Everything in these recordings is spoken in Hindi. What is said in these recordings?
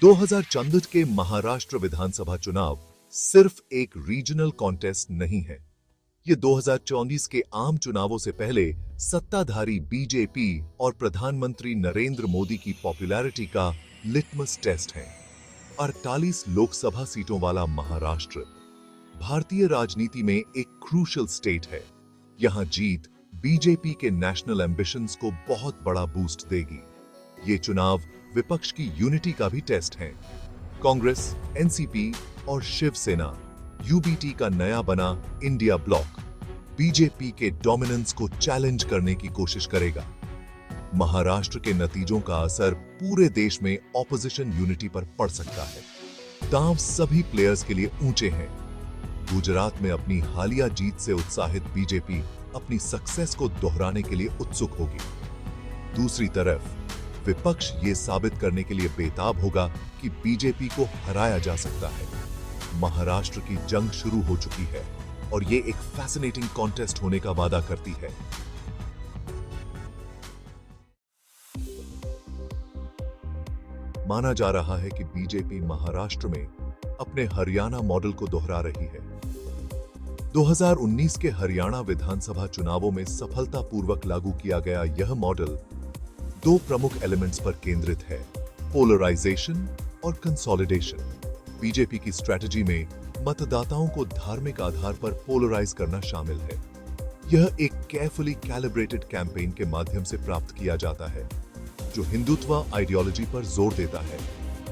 2024 के महाराष्ट्र विधानसभा चुनाव सिर्फ एक रीजनल कॉन्टेस्ट नहीं है। ये 2024 के आम चुनावों से पहले सत्ताधारी बीजेपी और प्रधानमंत्री नरेंद्र मोदी की पॉपुलैरिटी का लिटमस टेस्ट है। 48 लोकसभा सीटों वाला महाराष्ट्र भारतीय राजनीति में एक क्रूशल स्टेट है। यहां जीत बीजेपी के नेशनल एम्बिशंस को बहुत बड़ा बूस्ट देगी। ये चुनाव विपक्ष की यूनिटी का भी टेस्ट है। कांग्रेस, एनसीपी और शिवसेना यूबीटी का नया बना इंडिया ब्लॉक बीजेपी के डोमिनेंस को चैलेंज करने की कोशिश करेगा। महाराष्ट्र के नतीजों का असर पूरे देश में ऑपोजिशन यूनिटी पर पड़ सकता है। दांव सभी प्लेयर्स के लिए ऊंचे हैं। गुजरात में अपनी हालिया जीत से उत्साहित बीजेपी अपनी सक्सेस को दोहराने के लिए उत्सुक होगी। दूसरी तरफ विपक्ष ये साबित करने के लिए बेताब होगा कि बीजेपी को हराया जा सकता है। महाराष्ट्र की जंग शुरू हो चुकी है और ये एक फैसिनेटिंग कॉन्टेस्ट होने का वादा करती है। माना जा रहा है कि बीजेपी महाराष्ट्र में अपने हरियाणा मॉडल को दोहरा रही है। 2019 के हरियाणा विधानसभा चुनावों में सफलतापूर्वक लागू किया गया यह मॉडल दो प्रमुख एलिमेंट्स पर केंद्रित है, पोलराइजेशन और कंसोलिडेशन। बीजेपी की स्ट्रैटेजी में मतदाताओं को धार्मिक आधार पर पोलराइज करना शामिल है। यह एक केयरफुली कैलिब्रेटेड कैंपेन के माध्यम से प्राप्त किया जाता है, जो हिंदुत्व आइडियोलॉजी पर जोर देता है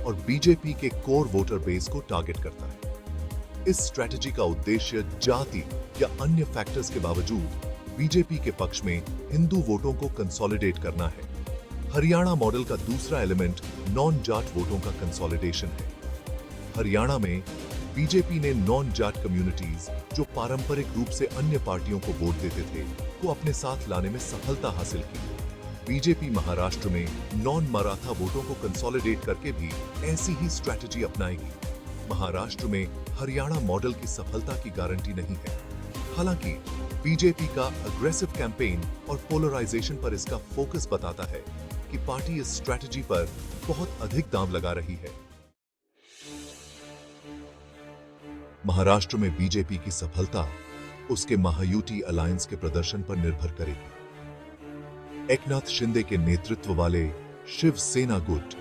और बीजेपी के कोर वोटर बेस को टारगेट करता है। इस स्ट्रैटेजी का उद्देश्य जाति या अन्य फैक्टर्स के बावजूद बीजेपी के पक्ष में हिंदू वोटों को कंसोलिडेट करना है। हरियाणा मॉडल का दूसरा एलिमेंट नॉन जाट वोटों का कंसोलिडेशन है। हरियाणा में बीजेपी ने नॉन जाट कम्युनिटीज, जो पारंपरिक रूप से अन्य पार्टियों को वोट देते थे, को अपने साथ लाने में सफलता हासिल की। बीजेपी महाराष्ट्र में नॉन मराठा वोटों को कंसोलिडेट करके भी ऐसी ही स्ट्रैटेजी अपनाएगी। महाराष्ट्र में हरियाणा मॉडल की सफलता की गारंटी नहीं है। हालांकि बीजेपी का अग्रेसिव कैंपेन और पोलराइजेशन पर इसका फोकस बताता है कि पार्टी इस स्ट्रैटेजी पर बहुत अधिक दांव लगा रही है। महाराष्ट्र में बीजेपी की सफलता उसके महायुति अलायंस के प्रदर्शन पर निर्भर करेगी। एकनाथ शिंदे के नेतृत्व वाले शिवसेना गुट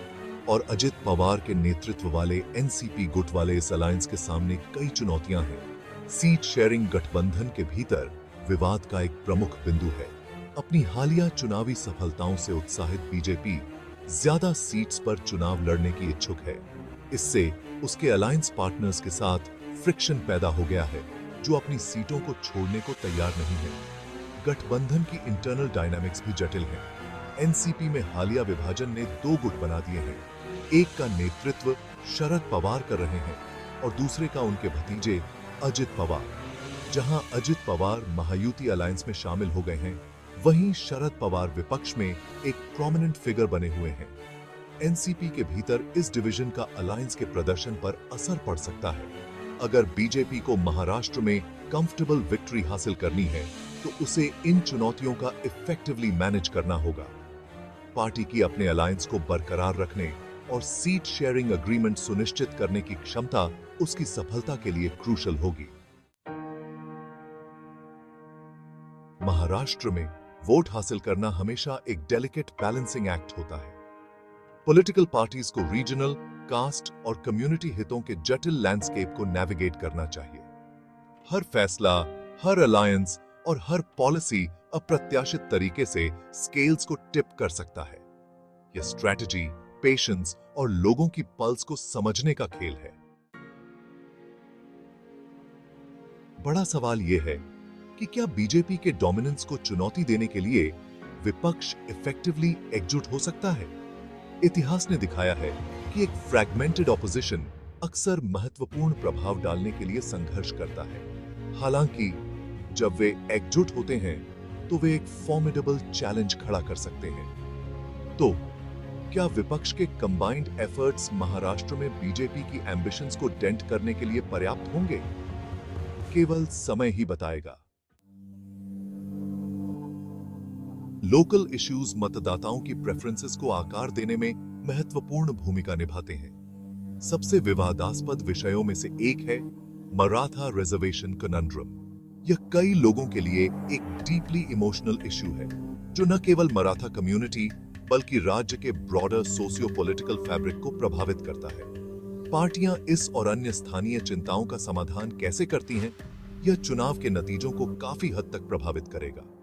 और अजित पवार के नेतृत्व वाले एनसीपी गुट वाले इस अलायंस के सामने कई चुनौतियां हैं। सीट शेयरिंग गठबंधन के भीतर विवाद का एक प्रमुख बिंदु है। अपनी हालिया चुनावी सफलताओं से उत्साहित बीजेपी ज्यादा सीट्स पर चुनाव लड़ने की इच्छुक है। इससे उसके अलायंस पार्टनर्स के साथ फ्रिक्शन पैदा हो गया है, जो अपनी सीटों को छोड़ने को तैयार नहीं है। गठबंधन की इंटरनल डायनामिक्स भी जटिल है। एनसीपी में हालिया विभाजन ने दो गुट बना दिए हैं। एक का नेतृत्व शरद पवार कर रहे हैं और दूसरे का उनके भतीजे अजित पवार। जहां अजित पवार महायुति अलायंस में शामिल हो गए हैं, वहीं शरद पवार विपक्ष में एक प्रोमिनेंट फिगर बने हुए हैं। एनसीपी के भीतर इस डिवीजन का अलायंस के प्रदर्शन पर असर पड़ सकता है। अगर बीजेपी को महाराष्ट्र में कंफर्टेबल विक्ट्री हासिल करनी है, तो उसे इन चुनौतियों का इफेक्टिवली मैनेज करना होगा। पार्टी की अपने अलायंस को बरकरार रखने और सीट शेयरिंग एग्रीमेंट सुनिश्चित करने की क्षमता उसकी सफलता के लिए क्रूशल होगी। महाराष्ट्र में वोट हासिल करना हमेशा एक डेलिकेट बैलेंसिंग एक्ट होता है। पॉलिटिकल पार्टीज को रीजनल, कास्ट और कम्युनिटी हितों के जटिल लैंडस्केप को नेविगेट करना चाहिए। हर फैसला, हर अलायंस और हर पॉलिसी अप्रत्याशित तरीके से स्केल्स को टिप कर सकता है। यह स्ट्रैटेजी, पेशेंस और लोगों की पल्स को समझने का खेल है। बड़ा सवाल यह है कि क्या बीजेपी के डोमिनेंस को चुनौती देने के लिए विपक्ष इफेक्टिवली एकजुट हो सकता है? इतिहास ने दिखाया है कि एक फ्रैगमेंटेड ऑपोजिशन अक्सर महत्वपूर्ण प्रभाव डालने के लिए संघर्ष करता है। हालांकि जब वे एकजुट होते हैं, तो वे एक फॉर्मिडेबल चैलेंज खड़ा कर सकते हैं। तो क्या विपक्ष के कंबाइंड एफर्ट्स महाराष्ट्र में बीजेपी की एम्बिशंस को डेंट करने के लिए पर्याप्त होंगे? केवल समय ही बताएगा। लोकल इश्यूज मतदाताओं की प्रेफरेंसेस को आकार देने में महत्वपूर्ण भूमिका निभाते हैं। सबसे विवादास्पद विषयों में से एक है मराठा रिजर्वेशन कनंड्रम। यह कई लोगों के लिए एक डीपली इमोशनल इश्यू है, जो न केवल मराठा कम्युनिटी बल्कि राज्य के ब्रॉडर सोशियो पॉलिटिकल फैब्रिक को प्रभावित करता है। पार्टियां इस और अन्य स्थानीय चिंताओं का समाधान कैसे करती हैं, यह चुनाव के नतीजों को काफी हद तक प्रभावित करेगा।